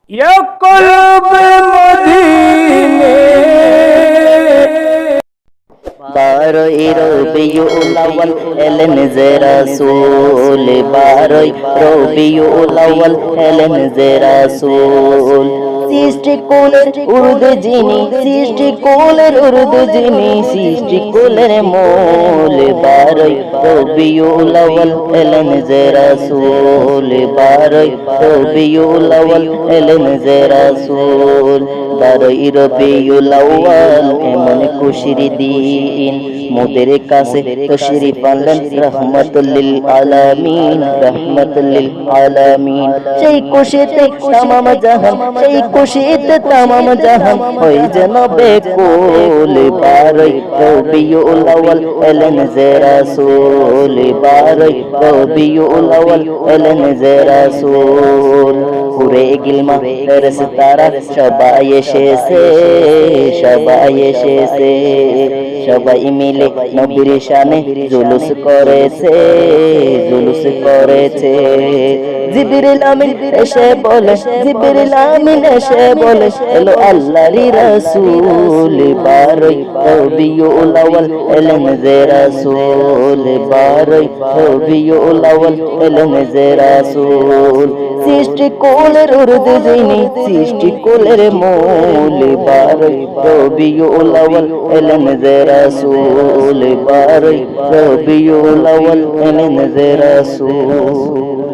या क़ल्ब मदीने বারোই রবিউল আউয়াল এলেন যে রাসূল, বারোই রবিউল আউয়াল এলেন যে রাসূল। সৃষ্টি কুলের উর্দু যিনি, সৃষ্টি কুলের উর্দু যিনি, সৃষ্টি কুলের মূল। বারোই রবিউল আউয়াল এলেন যে রাসূল, বারোই রবিউল আউয়াল এলেন যে রাসূল। বারোই রবিউল আউয়াল এমন খুশির দিন, মোদের কাছে তশরিফ আনলেন রহমাতুল লিল আলামিন, রহমাতুল লিল আলামিন। সেই খুশিতে তামাম জাহান, সেই খুশিতে তামাম জাহান হয়ে যেন বেকুল। বারোই রবিউল আউয়াল এলেন যে রাসূল, বারোই রবিউল আউয়াল এলেন যে রাসূল। হুরে গিলমা ফেরেশতারা সবাই এসেছে, সবাই এসেছে, সবাই মিলে নবীর শানে জুলুস করেছে, জুলুস করেছে। জিবরিল আমিন এসে বলে, জিবরিল আমিন এসে বলে, এলো আল্লাহর রাসূল। বারোই রবিউল আউয়াল এলেন যে রাসূল, বারোই রবিউল আউয়াল এলেন যে রাসূল। সৃষ্টি কুলের উর্দু যিনি, সৃষ্টি কুলের মূল। বারোই রবিউল আউয়াল এলেন যে রাসূল, বারোই রবিউল আউয়াল এলেন যে রাসূল।